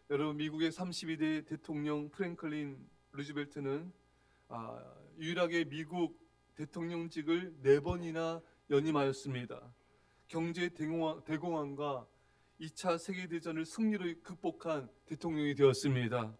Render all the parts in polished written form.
여러분, 미국의 32대 대통령 프랭클린 루즈벨트는 유일하게 미국 대통령직을 4번이나 연임하였습니다. 경제 대공황과 2차 세계대전을 승리로 극복한 대통령이 되었습니다.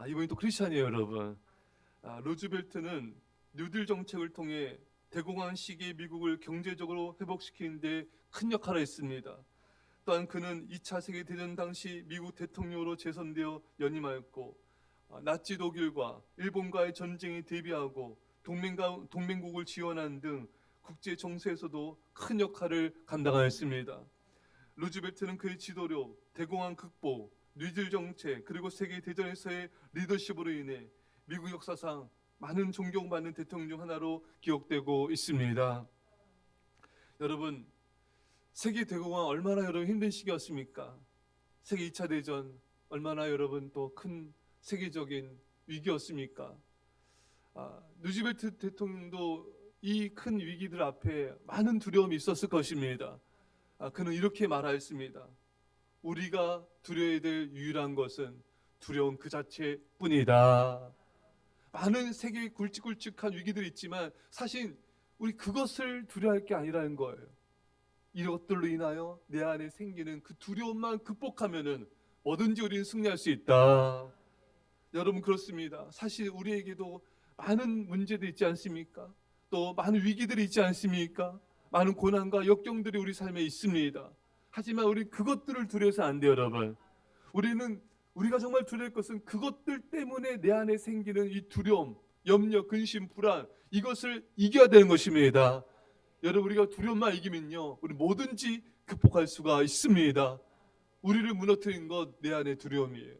이번이 또 크리스찬이에요, 여러분. 루즈벨트는 뉴딜 정책을 통해 대공황 시기의 미국을 경제적으로 회복시키는 데 큰 역할을 했습니다. 또한 그는 2차 세계대전 당시 미국 대통령으로 재선되어 연임하였고, 나치 독일과 일본과의 전쟁에 대비하고 동맹국을 지원하는 등 국제 정세에서도 큰 역할을 감당하였습니다. 루즈벨트는 그의 지도력, 대공황 극복, 뉴딜 정책, 그리고 세계 대전에서의 리더십으로 인해 미국 역사상 많은 존경받는 대통령 중 하나로 기억되고 있습니다. 여러분, 세계 대공황 얼마나 여러분 힘든 시기였습니까? 세계 2차 대전 얼마나 여러분 또 큰 세계적인 위기였습니까? 루즈벨트 대통령도 이 큰 위기들 앞에 많은 두려움이 있었을 것입니다. 그는 이렇게 말하였습니다. 우리가 두려워야 될 유일한 것은 두려움 그 자체뿐이다. 많은 세계의 굵직굵직한 위기들이 있지만 사실 우리 그것을 두려워할 게 아니라는 거예요. 이것들로 인하여 내 안에 생기는 그 두려움만 극복하면은 뭐든지 우리는 승리할 수 있다. 여러분, 그렇습니다. 사실 우리에게도 많은 문제들이 있지 않습니까? 또 많은 위기들이 있지 않습니까? 많은 고난과 역경들이 우리 삶에 있습니다. 하지만 우리 그것들을 두려워서 안 돼요, 여러분. 우리가 정말 두려울 것은 그것들 때문에 내 안에 생기는 이 두려움, 염려, 근심, 불안, 이것을 이겨야 되는 것입니다. 여러분, 우리가 두려움만 이기면요, 우리 뭐든지 극복할 수가 있습니다. 우리를 무너뜨리는 것 내 안의 두려움이에요.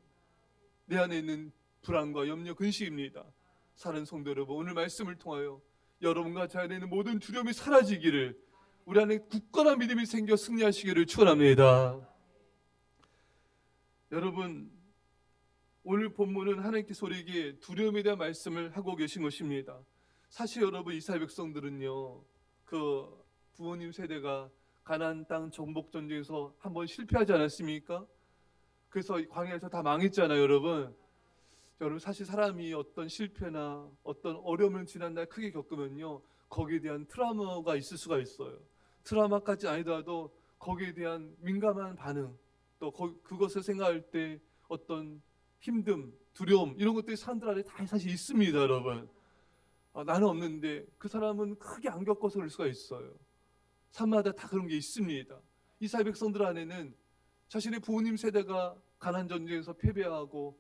내 안에 있는 불안과 염려, 근심입니다. 사는 성도 여러분, 오늘 말씀을 통하여 여러분과 제 안에 있는 모든 두려움이 사라지기를, 우리 안에 굳건한 믿음이 생겨 승리하시기를 축원합니다. 여러분, 오늘 본문은 하나님께서 우리에게 두려움에 대한 말씀을 하고 계신 것입니다. 사실 여러분, 이스라엘 백성들은요, 그 부모님 세대가 가나안 땅 정복 전쟁에서 한번 실패하지 않았습니까? 그래서 광야에서 다 망했잖아요, 여러분. 여러분, 사실 사람이 어떤 실패나 어떤 어려움을 지난 날 크게 겪으면요, 거기에 대한 트라우마가 있을 수가 있어요. 트라우마까지 아니더라도 거기에 대한 민감한 반응, 또 그것을 생각할 때 어떤 힘듦, 두려움, 이런 것들이 사람들 안에 다 사실 있습니다, 여러분. 나는 없는데 그 사람은 크게 안 겪어서 그럴 수가 있어요. 삶마다 다 그런 게 있습니다. 이스라엘 백성들 안에는 자신의 부모님 세대가 가나안 전쟁에서 패배하고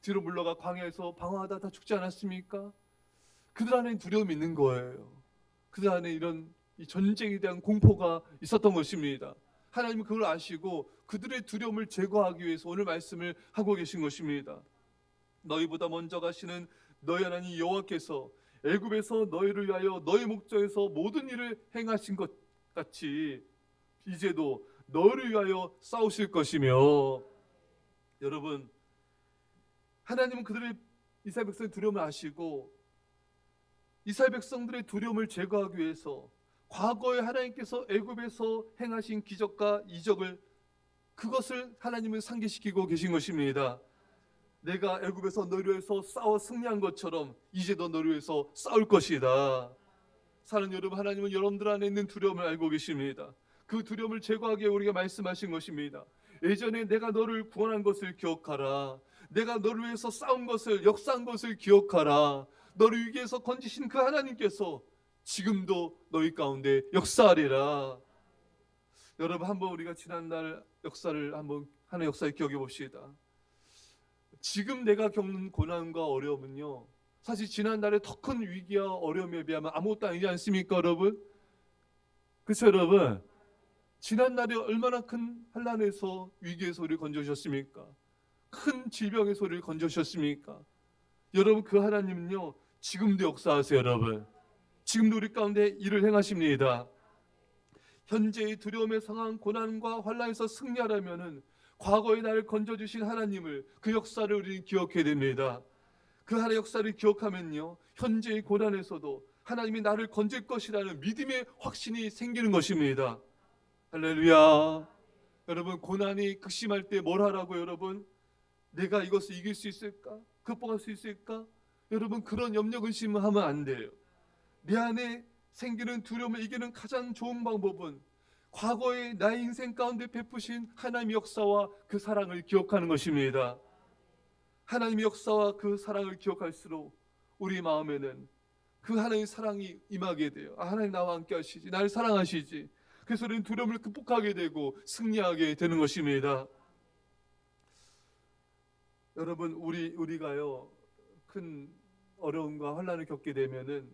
뒤로 물러가 광야에서 방황하다 다 죽지 않았습니까? 그들 안에 두려움이 있는 거예요. 그들 안에 이런 이 전쟁에 대한 공포가 있었던 것입니다. 하나님은 그걸 아시고 그들의 두려움을 제거하기 위해서 오늘 말씀을 하고 계신 것입니다. 너희보다 먼저 가시는 너희 하나님 여호와께서 애굽에서 너희를 위하여 너희 목전에서 모든 일을 행하신 것 같이 이제도 너희를 위하여 싸우실 것이며, 여러분, 하나님은 그들의 이스라엘 백성의 두려움을 아시고 이스라엘 백성들의 두려움을 제거하기 위해서 과거에 하나님께서 애굽에서 행하신 기적과 이적을, 그것을 하나님은 상기시키고 계신 것입니다. 내가 애굽에서 너희를 위해서 싸워 승리한 것처럼 이제도 너희를 위해서 싸울 것이다. 사는 여러분, 하나님은 여러분들 안에 있는 두려움을 알고 계십니다. 그 두려움을 제거하기 위해 우리가 말씀하신 것입니다. 예전에 내가 너를 구원한 것을 기억하라. 내가 너를 위해서 싸운 것을, 역사한 것을 기억하라. 너를 위기에서 건지신 그 하나님께서 지금도 너희 가운데 역사하리라. 여러분, 한번 우리가 지난날 역사를 한번 하나의 역사를 기억해 봅시다. 지금 내가 겪는 고난과 어려움은요, 사실 지난날의 더 큰 위기와 어려움에 비하면 아무것도 아니지 않습니까, 여러분? 그렇죠, 여러분? 지난날에 얼마나 큰 환난에서, 위기에서 우리를 건져주셨습니까? 큰 질병에서 우리를 건져주셨습니까? 여러분, 그 하나님은요, 지금도 역사하세요, 여러분. 지금도 우리 가운데 일을 행하십니다. 현재의 두려움의 상황, 고난과 환난에서 승리하려면은 과거의 나를 건져주신 하나님을, 그 역사를 우리는 기억해야 됩니다. 그 하나의 역사를 기억하면요, 현재의 고난에서도 하나님이 나를 건질 것이라는 믿음의 확신이 생기는 것입니다. 할렐루야. 여러분, 고난이 극심할 때 뭘 하라고? 여러분, 내가 이것을 이길 수 있을까? 극복할 수 있을까? 여러분, 그런 염려 근심을 하면 안 돼요. 내 안에 생기는 두려움을 이기는 가장 좋은 방법은 과거의 나의 인생 가운데 베푸신 하나님의 역사와 그 사랑을 기억하는 것입니다. 하나님의 역사와 그 사랑을 기억할수록 우리 마음에는 그 하나님의 사랑이 임하게 돼요. 하나님 나와 함께 하시지, 나를 사랑하시지. 그래서 우리는 두려움을 극복하게 되고 승리하게 되는 것입니다. 여러분, 우리가요, 큰 어려움과 환난을 겪게 되면은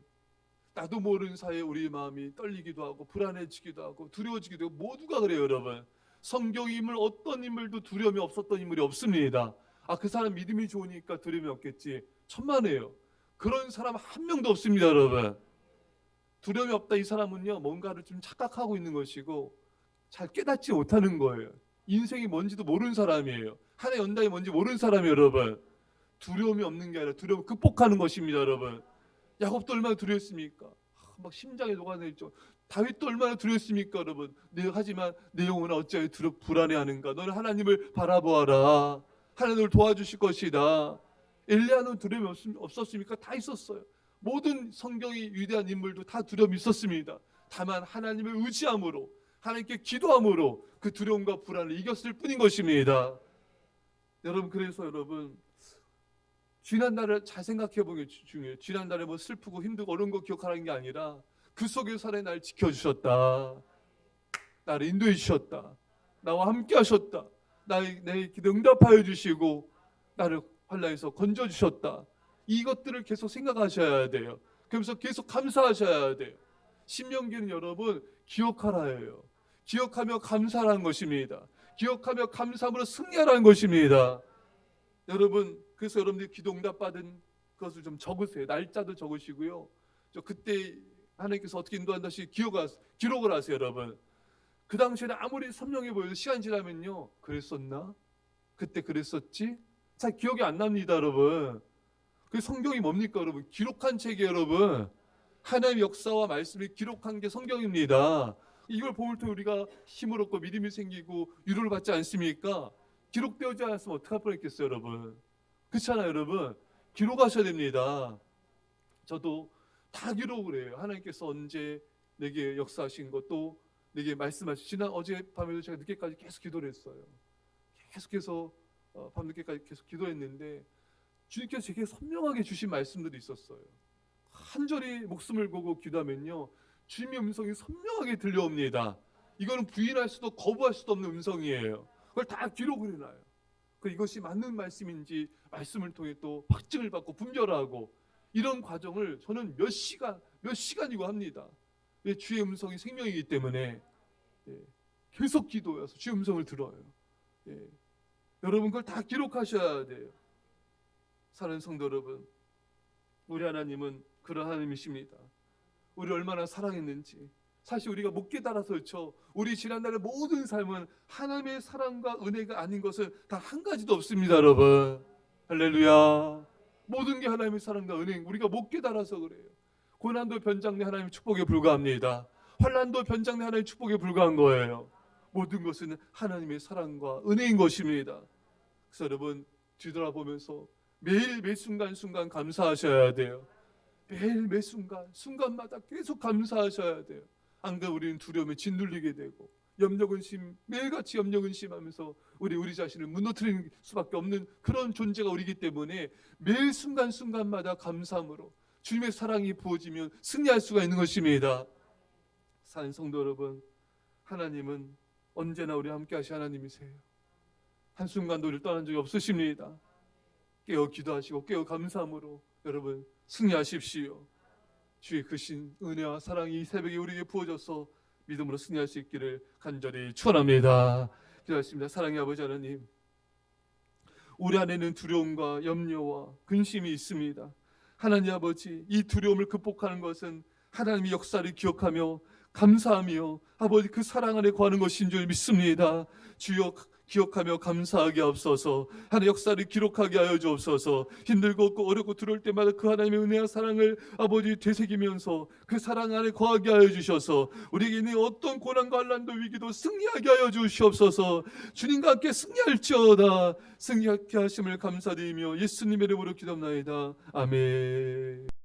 나도 모르는 사이에 우리 마음이 떨리기도 하고 불안해지기도 하고 두려워지기도 하고, 모두가 그래요. 여러분, 성경 인물 어떤 인물도 두려움이 없었던 인물이 없습니다. 그 사람 믿음이 좋으니까 두려움이 없겠지, 천만에요. 그런 사람 한 명도 없습니다. 여러분, 두려움이 없다, 이 사람은요 뭔가를 좀 착각하고 있는 것이고 잘 깨닫지 못하는 거예요. 인생이 뭔지도 모르는 사람이에요. 하나의 연단이 뭔지 모르는 사람이에요. 여러분, 두려움이 없는 게 아니라 두려움을 극복하는 것입니다. 여러분, 야곱도 얼마나 두려웠습니까? 막 심장이 녹아내리죠. 다윗도 얼마나 두려웠습니까? 여러분, 하지만 내 영혼은 어찌하여 불안해하는가? 너는 하나님을 바라보아라. 하나님을 도와주실 것이다. 엘리야는 두려움이 없었습니까? 다 있었어요. 모든 성경의 위대한 인물도 다 두려움이 있었습니다. 다만 하나님을 의지함으로, 하나님께 기도함으로 그 두려움과 불안을 이겼을 뿐인 것입니다. 여러분, 그래서 여러분, 지난날을 잘 생각해 보는 게 중요해요. 지난날에 뭐 슬프고 힘들고 어려운 거 기억하는 게 아니라 그 속에서 하나님 나를 지켜주셨다, 나를 인도해 주셨다, 나와 함께 하셨다, 내 기도 응답하여 주시고 나를 환난에서 건져 주셨다. 이것들을 계속 생각하셔야 돼요. 그러면서 계속 감사하셔야 돼요. 신명기는 여러분, 기억하라예요. 기억하며 감사하라는 것입니다. 기억하며 감사함으로 승리하라는 것입니다. 여러분, 그래서 여러분들이 기도 응답 받은 것을 좀 적으세요. 날짜도 적으시고요. 그때 하나님께서 어떻게 인도한다시 기록을 하세요. 여러분, 그 당시에는 아무리 선명해 보여도 시간 지나면요, 그랬었나? 그때 그랬었지? 잘 기억이 안 납니다. 여러분, 그 성경이 뭡니까? 여러분, 기록한 책이에요. 여러분, 하나님의 역사와 말씀을 기록한 게 성경입니다. 이걸 볼 때 우리가 힘을 얻고 믿음이 생기고 위로를 받지 않습니까? 기록되지 않았으면 어떡할 뻔했겠어요. 여러분, 그렇잖아요. 여러분, 기록하셔야 됩니다. 저도 다 기록을 해요. 하나님께서 언제 내게 역사하신 것도 내게 말씀하신, 지난 어젯밤에도 제가 늦게까지 계속 기도를 했어요. 계속해서 밤늦게까지 계속 기도했는데 주님께서 제게 선명하게 주신 말씀들이 있었어요. 한 절이 목숨을 걸고 기도하면요, 주님의 음성이 선명하게 들려옵니다. 이거는 부인할 수도 거부할 수도 없는 음성이에요. 그걸 다 기록을 해놔요. 이것이 맞는 말씀인지 말씀을 통해 또 확증을 받고 분별하고, 이런 과정을 저는 몇 시간이고 합니다. 주의 음성이 생명이기 때문에 계속 기도해서 주의 음성을 들어요. 여러분, 그걸 다 기록하셔야 돼요. 사랑하는 성도 여러분, 우리 하나님은 그런 하나님이십니다. 우리 얼마나 사랑했는지 사실 우리가 못 깨달아서 그렇죠. 우리 지난날의 모든 삶은 하나님의 사랑과 은혜가 아닌 것은 단 한 가지도 없습니다. 여러분, 할렐루야. 모든 게 하나님의 사랑과 은혜, 우리가 못 깨달아서 그래요. 고난도 변장래 하나님의 축복에 불과합니다. 환난도 변장래 하나님의 축복에 불과한 거예요. 모든 것은 하나님의 사랑과 은혜인 것입니다. 그래서 여러분, 뒤돌아보면서 매일 매 순간 감사하셔야 돼요. 매일 매 순간마다 계속 감사하셔야 돼요. 안 그러면 우리는 두려움에 짓눌리게 되고 염려근심, 매일같이 염려근심하면서 우리 자신을 무너뜨리는 수밖에 없는 그런 존재가 우리이기 때문에 매일 순간마다 감사함으로 주님의 사랑이 부어지면 승리할 수가 있는 것입니다. 사랑하는 성도 여러분, 하나님은 언제나 우리와 함께 하신 하나님이세요. 한순간도 우리를 떠난 적이 없으십니다. 깨어 기도하시고 깨어 감사함으로 여러분 승리하십시오. 주의 크신 은혜와 사랑이 이 새벽에 우리에게 부어져서 믿음으로 승리할 수 있기를 간절히 축원합니다. 기도하십니다. 사랑의 아버지 하나님, 우리 안에는 두려움과 염려와 근심이 있습니다. 하나님 아버지, 이 두려움을 극복하는 것은 하나님의 역사를 기억하며 감사하며 아버지 그 사랑 안에 거하는 것인 줄 믿습니다. 주여, 기억하며 감사하게 하옵소서. 하나님 역사를 기록하게 하여 주옵소서. 힘들고 없고 어렵고 두려울 때마다 그 하나님의 은혜와 사랑을 아버지 되새기면서 그 사랑 안에 거하게 하여 주셔서 우리에게 있는 어떤 고난과 환난도 위기도 승리하게 하여 주시옵소서. 주님과 함께 승리할지어다. 승리하게 하심을 감사드리며 예수님의 이름으로 기도합나이다. 아멘.